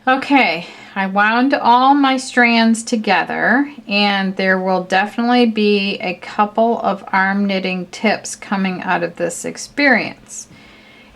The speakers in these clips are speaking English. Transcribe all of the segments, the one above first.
Okay, I wound all my strands together, and there will definitely be a couple of arm knitting tips coming out of this experience.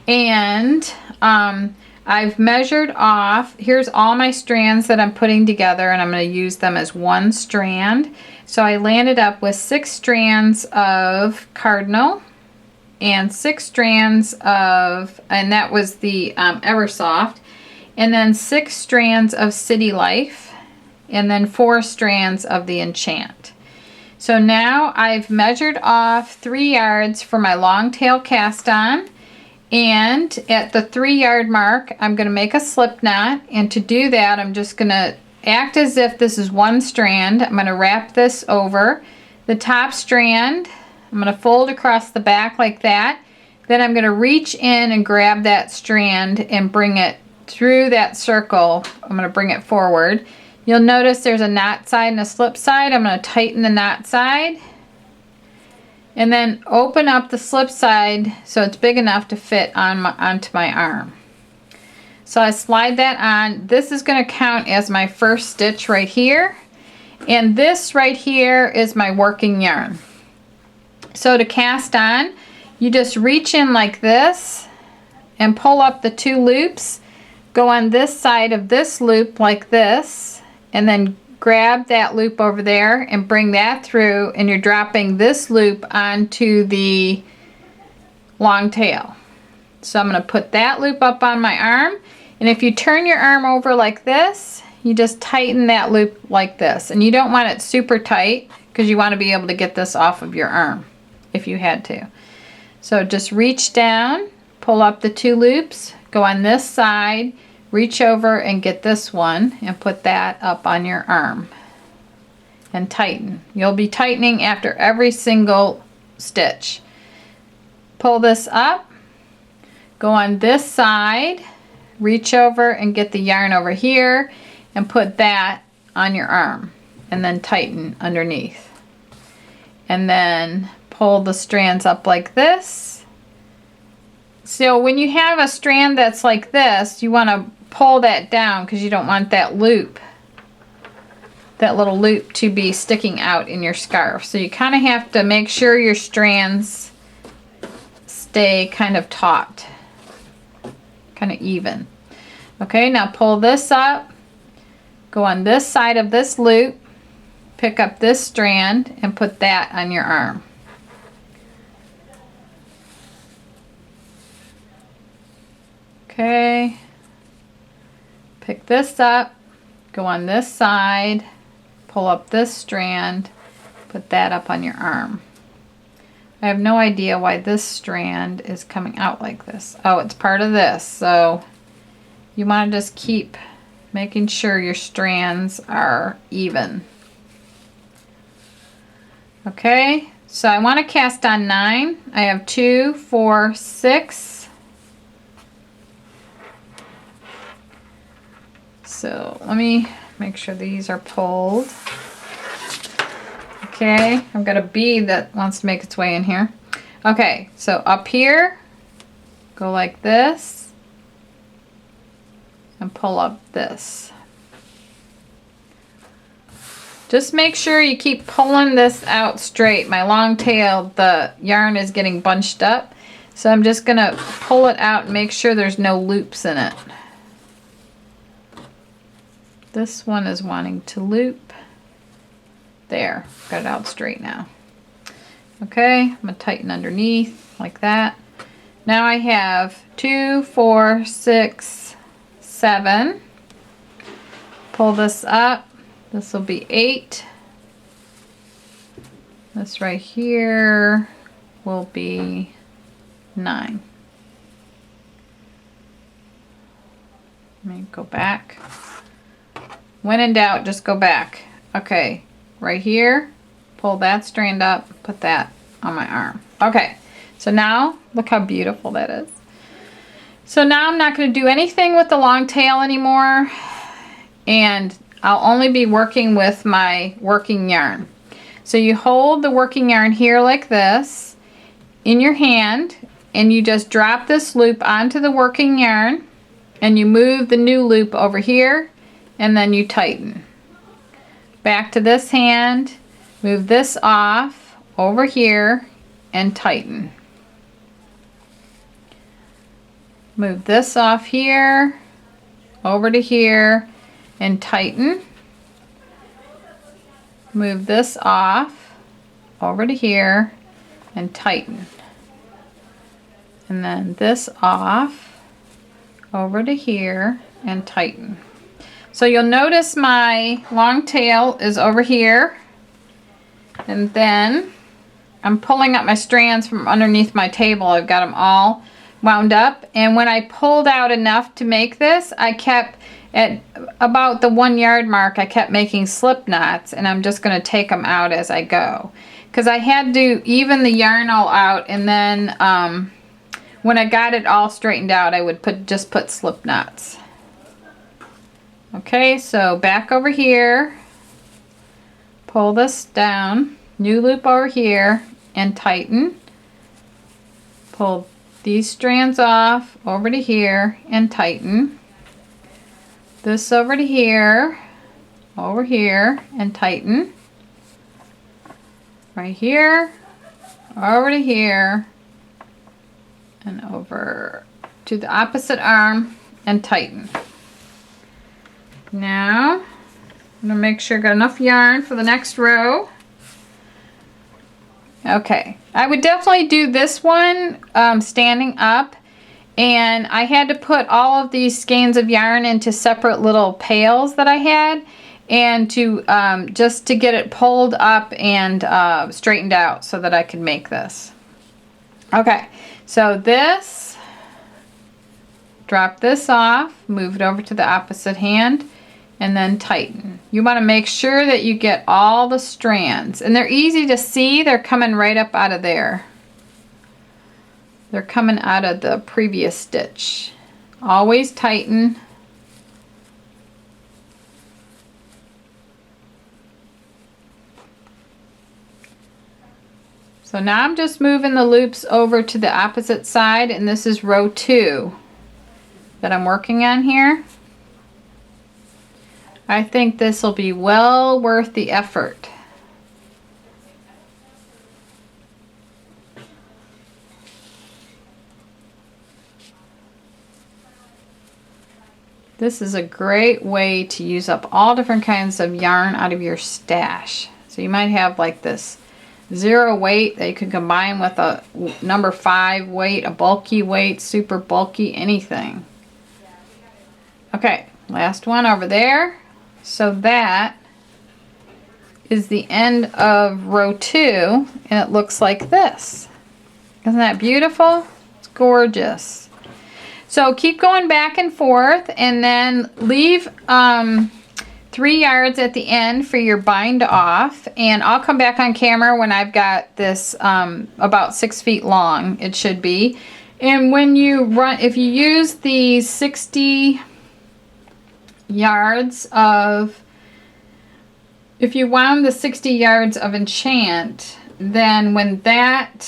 And I've measured off, here's all my strands that I'm putting together, and I'm going to use them as one strand. So I landed up with 6 strands of cardinal and 6 strands of, and that was the Eversoft, and then 6 strands of City Life, and then 4 strands of the Enchant. So now I've measured off 3 yards for my long tail cast on, and at the 3-yard mark I'm going to make a slip knot, and to do that I'm just going to act as if this is one strand. I'm going to wrap this over the top strand. I'm going to fold across the back like that. Then I'm going to reach in and grab that strand and bring it through that circle. I'm going to bring it forward. You'll notice there's a knot side and a slip side. I'm going to tighten the knot side and then open up the slip side so it's big enough to fit on onto my arm. So I slide that on. This is going to count as my first stitch right here, and this right here is my working yarn. So to cast on, you just reach in like this and pull up the 2 loops. Go on this side of this loop like this, and then grab that loop over there and bring that through, and you're dropping this loop onto the long tail. So I'm going to put that loop up on my arm, and if you turn your arm over like this, you just tighten that loop like this. And you don't want it super tight because you want to be able to get this off of your arm if you had to. So just reach down, pull up the 2 loops, go on this side, reach over and get this one and put that up on your arm and tighten. You'll be tightening after every single stitch. Pull this up, go on this side, reach over and get the yarn over here and put that on your arm, and then tighten underneath. And then pull the strands up like this. So when you have a strand that's like this, you want to pull that down because you don't want that loop, that little loop, to be sticking out in your scarf. So you kind of have to make sure your strands stay kind of taut, kind of even. Okay, now pull this up, go on this side of this loop, pick up this strand and put that on your arm. Okay, pick this up, go on this side, pull up this strand, put that up on your arm. I have no idea why this strand is coming out like this. Oh, it's part of this. So you want to just keep making sure your strands are even. Okay, so I want to cast on 9. I have 2, 4, 6. So let me make sure these are pulled. Okay, I've got a bead that wants to make its way in here. Okay, so up here, go like this and pull up this. Just make sure you keep pulling this out straight. My long tail, the yarn is getting bunched up, so I'm just going to pull it out and make sure there's no loops in it. This one is wanting to loop. There, got it out straight now. Okay, I'm going to tighten underneath like that. Now I have 2, 4, 6, 7. Pull this up. This will be 8. This right here will be 9. Let me go back. When in doubt, just go back. Okay, right here, pull that strand up, put that on my arm. Okay, so now look how beautiful that is. So now I'm not going to do anything with the long tail anymore, and I'll only be working with my working yarn. So you hold the working yarn here like this in your hand, and you just drop this loop onto the working yarn, and you move the new loop over here, and then you tighten. Back to this hand, move this off over here and tighten. Move this off here over to here and tighten. Move this off over to here and tighten. And then this off over to here and tighten. So you'll notice my long tail is over here, and then I'm pulling up my strands from underneath my table. I've got them all wound up, and when I pulled out enough to make this, I kept at about the 1 yard mark, I kept making slip knots, and I'm just going to take them out as I go, because I had to even the yarn all out, and then when I got it all straightened out, I would just put slip knots. Okay, so back over here, pull this down, new loop over here, and tighten. Pull these strands off over to here and tighten. This over to here, and tighten. Right here, over to here, and over to the opposite arm and tighten. Now, I'm going to make sure I got enough yarn for the next row. Okay, I would definitely do this one standing up, and I had to put all of these skeins of yarn into separate little pails that I had, and to just to get it pulled up and straightened out so that I could make this. Okay, so this, drop this off, move it over to the opposite hand, and then tighten. You want to make sure that you get all the strands, and they're easy to see. They're coming right up out of there. They're coming out of the previous stitch. Always tighten. So now I'm just moving the loops over to the opposite side, and this is row 2 that I'm working on here. I think this will be well worth the effort. This is a great way to use up all different kinds of yarn out of your stash. So you might have like this 0 weight that you can combine with a number 5 weight, a bulky weight, super bulky, anything. Okay, last one over there. So that is the end of row 2, and it looks like this. Isn't that beautiful? It's gorgeous. So keep going back and forth, and then leave 3 yards at the end for your bind off, and I'll come back on camera when I've got this about 6 feet long, it should be. And when you run, if you use the 60 yards of, if you wound the 60 yards of Enchant, then when that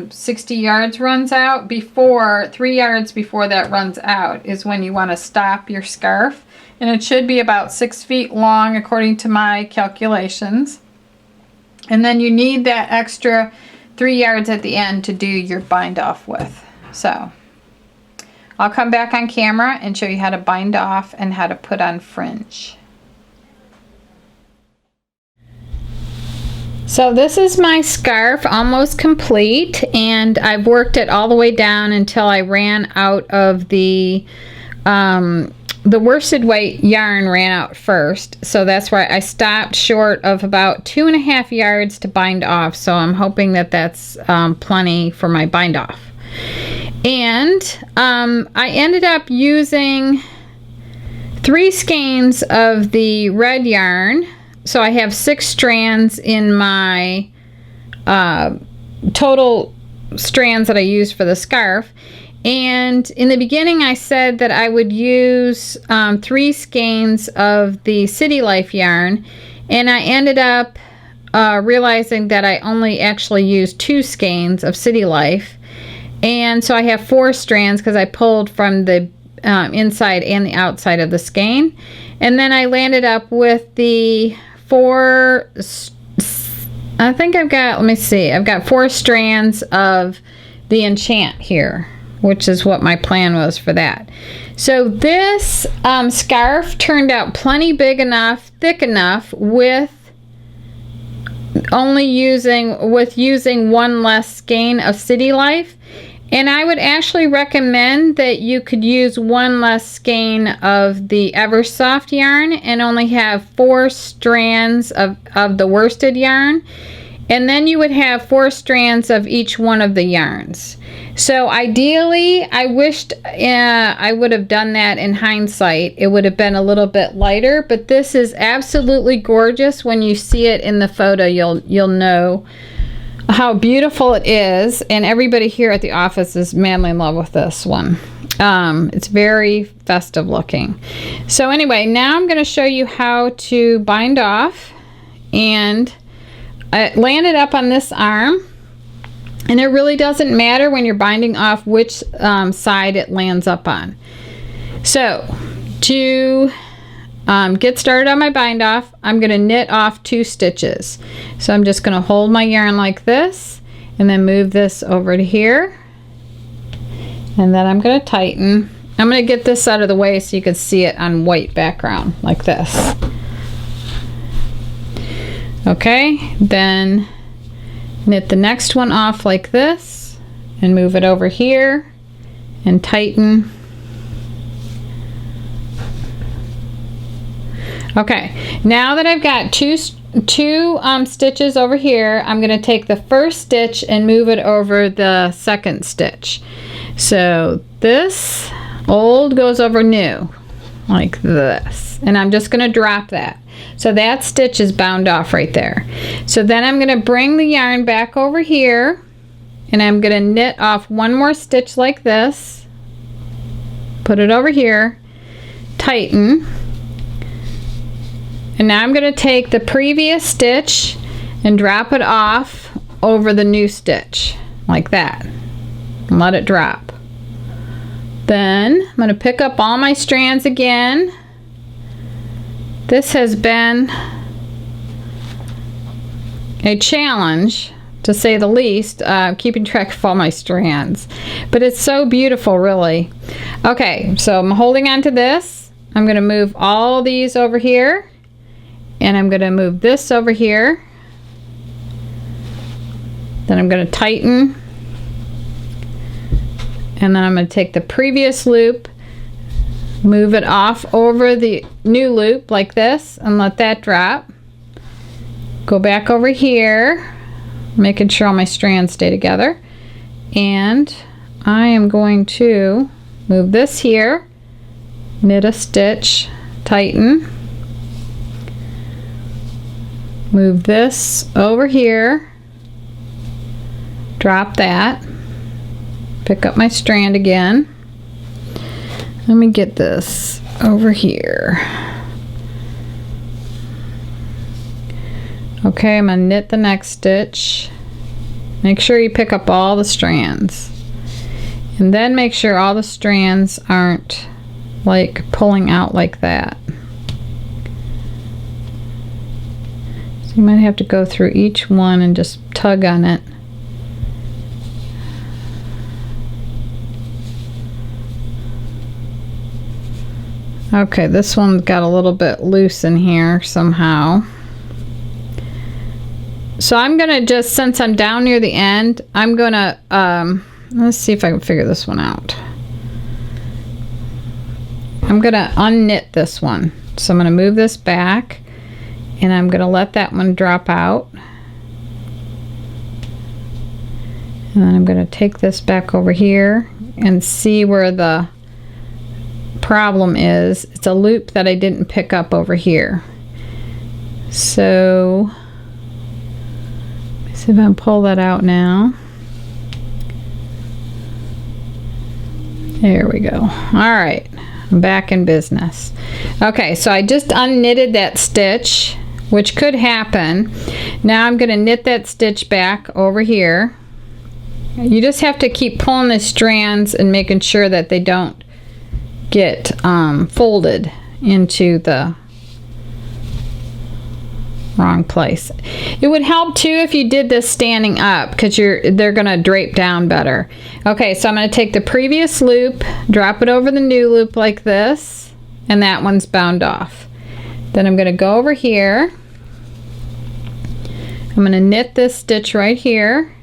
60 yards runs out, 3 yards before that runs out is when you want to stop your scarf, and it should be about 6 feet long according to my calculations. And then you need that extra 3 yards at the end to do your bind off with. So I'll come back on camera and show you how to bind off and how to put on fringe. So this is my scarf almost complete, and I've worked it all the way down until I ran out of the worsted weight yarn ran out first. So that's why I stopped short of about 2.5 yards to bind off. So I'm hoping that that's plenty for my bind off. And I ended up using 3 skeins of the red yarn. So I have 6 strands in my total strands that I used for the scarf. And in the beginning I said that I would use 3 skeins of the City Life yarn, and I ended up realizing that I only actually used 2 skeins of City Life. And so I have 4 strands because I pulled from the inside and the outside of the skein. And then I landed up with the 4, I think I've got, let me see, I've got 4 strands of the Enchant here, which is what my plan was for that. So this scarf turned out plenty big enough, thick enough with using one less skein of City Life. And I would actually recommend that you could use one less skein of the Eversoft yarn and only have 4 strands of the worsted yarn. And then you would have 4 strands of each one of the yarns. So ideally, I wished I would have done that in hindsight. It would have been a little bit lighter, but this is absolutely gorgeous. When you see it in the photo, you'll know how beautiful it is. And everybody here at the office is madly in love with this one. It's very festive looking. So anyway, now I'm going to show you how to bind off. And it landed up on this arm, and it really doesn't matter when you're binding off which side it lands up on. So to get started on my bind off, I'm going to knit off 2 stitches. So I'm just going to hold my yarn like this and then move this over to here, and then I'm going to tighten. I'm going to get this out of the way so you can see it on white background like this. Okay, then knit the next one off like this and move it over here and tighten. Okay, now that I've got two stitches over here, I'm going to take the first stitch and move it over the second stitch. So this old goes over new like this, and I'm just going to drop that. So that stitch is bound off right there. So then I'm going to bring the yarn back over here, and I'm going to knit off 1 more stitch like this, put it over here, tighten, and now I'm going to take the previous stitch and drop it off over the new stitch like that and let it drop. Then I'm going to pick up all my strands again. This has been a challenge, to say the least, keeping track of all my strands, but it's so beautiful, really. Okay, so I'm holding on to this. I'm going to move all these over here, and I'm going to move this over here. Then I'm going to tighten, and then I'm going to take the previous loop, move it off over the new loop like this, and let that drop. Go back over here, making sure all my strands stay together, and I am going to move this here, knit a stitch, tighten, move this over here, drop that, pick up my strand again. Let me get this over here. Okay, I'm going to knit the next stitch. Make sure you pick up all the strands. And then make sure all the strands aren't like pulling out like that. So you might have to go through each one and just tug on it. Okay, this one got a little bit loose in here somehow. So I'm gonna just, since I'm down near the end, I'm gonna, let's see if I can figure this one out. I'm gonna unknit this one. So I'm gonna move this back, and I'm gonna let that one drop out. And then I'm gonna take this back over here and see where the problem is. It's a loop that I didn't pick up over here. So let's see if I can pull that out now. There we go. All right, I'm back in business. Okay, so I just unknitted that stitch, which could happen. Now I'm going to knit that stitch back over here. You just have to keep pulling the strands and making sure that they don't get folded into the wrong place. It would help too if you did this standing up, because they're gonna drape down better. Okay, so I'm gonna take the previous loop, drop it over the new loop like this, and that one's bound off. Then I'm gonna go over here. I'm gonna knit this stitch right here.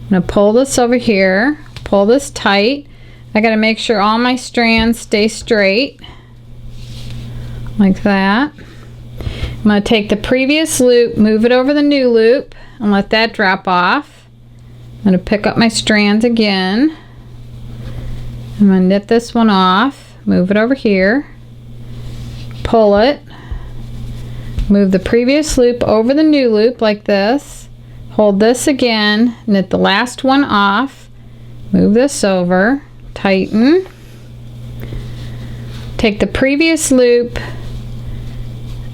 I'm gonna pull this over here, pull this tight. I gotta make sure all my strands stay straight, like that. I'm going to take the previous loop, move it over the new loop, and let that drop off. I'm going to pick up my strands again. I'm going to knit this one off, move it over here, pull it, move the previous loop over the new loop like this, hold this again, knit the last one off, move this over, tighten, take the previous loop,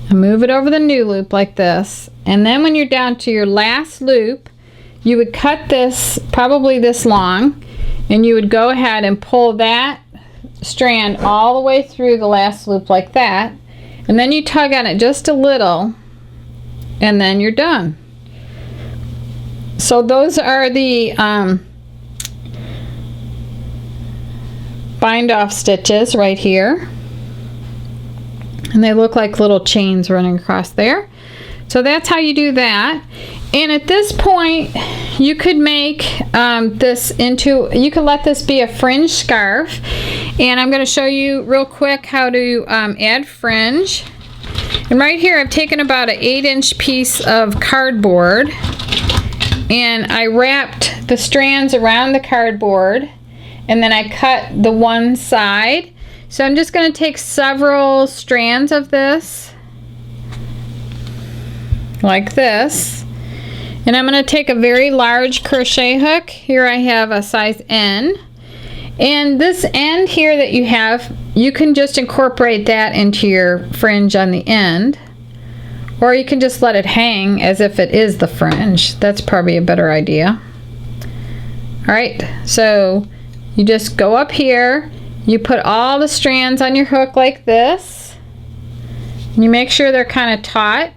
and move it over the new loop like this, and then when you're down to your last loop, you would cut this probably this long, and you would go ahead and pull that strand all the way through the last loop like that, and then you tug on it just a little, and then you're done. So those are the bind off stitches right here. And they look like little chains running across there. So that's how you do that. And at this point, you could make this into, you could let this be a fringe scarf. And I'm going to show you real quick how to add fringe. And right here, I've taken about an 8-inch piece of cardboard. And I wrapped the strands around the cardboard. And then I cut the one side. So I'm just going to take several strands of this, like this, and I'm going to take a very large crochet hook. Here I have a size N, and this end here that you have, you can just incorporate that into your fringe on the end, or you can just let it hang as if it is the fringe. That's probably a better idea. Alright, so you just go up here. You put all the strands on your hook like this. You make sure they're kind of taut,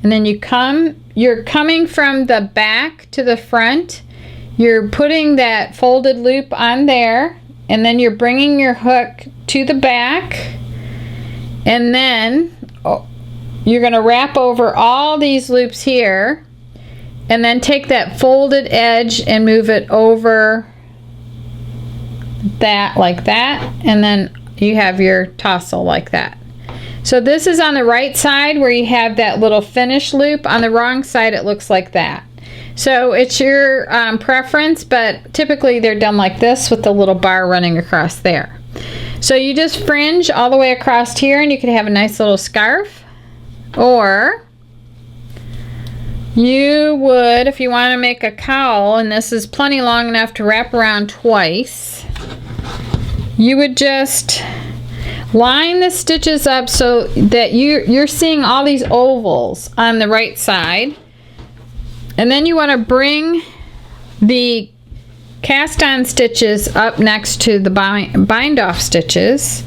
and then you're coming from the back to the front. You're putting that folded loop on there, and then you're bringing your hook to the back, and then you're going to wrap over all these loops here, and then take that folded edge and move it over that like that, and then you have your tassel like that. So this is on the right side where you have that little finish loop. On the wrong side it looks like that. So it's your preference, but typically they're done like this with the little bar running across there. So you just fringe all the way across here, and you could have a nice little scarf, or you would, if you want to make a cowl, and this is plenty long enough to wrap around twice, you would just line the stitches up so that you're seeing all these ovals on the right side, and then you want to bring the cast on stitches up next to the bind off stitches,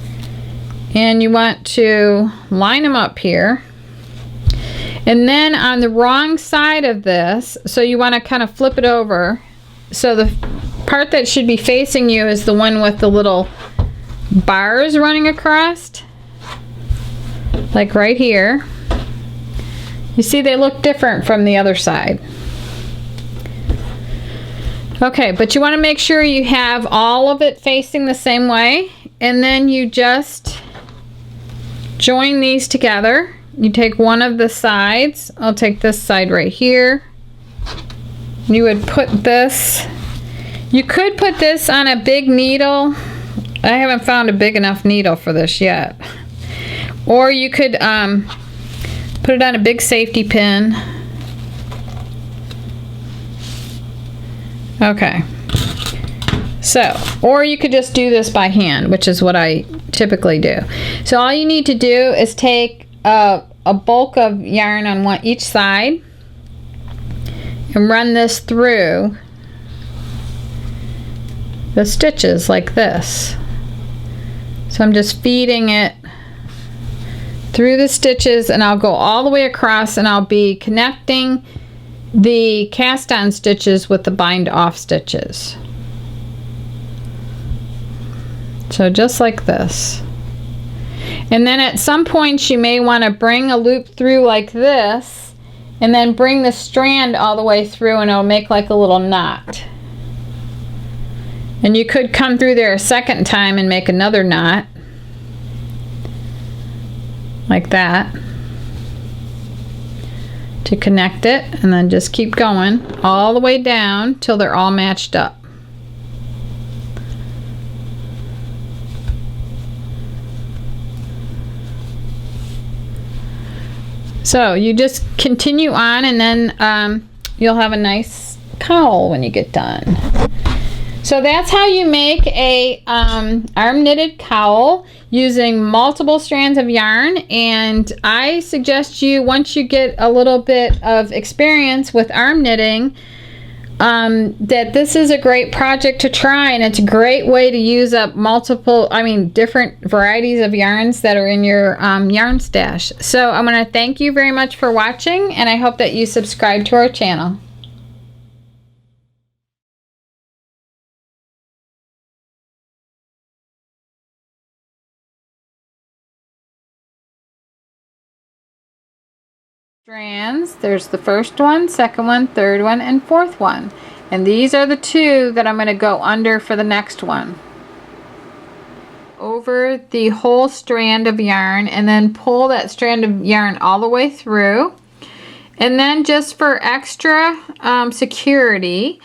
and you want to line them up here. And then on the wrong side of this, so you want to kind of flip it over, so the part that should be facing you is the one with the little bars running across, like right here. You see they look different from the other side. Okay, but you want to make sure you have all of it facing the same way, and then you just join these together. You take one of the sides. I'll take this side right here. You would put this, you could put this on a big needle. I haven't found a big enough needle for this yet. Or you could put it on a big safety pin. Okay. So, or you could just do this by hand, which is what I typically do. So all you need to do is take a bulk of yarn on each side and run this through the stitches like this. So I'm just feeding it through the stitches, and I'll go all the way across, and I'll be connecting the cast on stitches with the bind off stitches. So just like this. And then at some point you may want to bring a loop through like this, and then bring the strand all the way through, and it'll make like a little knot. And you could come through there a second time and make another knot like that to connect it, and then just keep going all the way down till they're all matched up. So you just continue on, and then you'll have a nice cowl when you get done. So that's how you make a arm knitted cowl using multiple strands of yarn. And I suggest you, once you get a little bit of experience with arm knitting, that this is a great project to try, and it's a great way to use up different varieties of yarns that are in your yarn stash. So I'm going to thank you very much for watching, and I hope that you subscribe to our channel. Strands, there's the first one, second one, third one, and fourth one. And these are the two that I'm going to go under for the next one. Over the whole strand of yarn, and then pull that strand of yarn all the way through. And then just for extra security,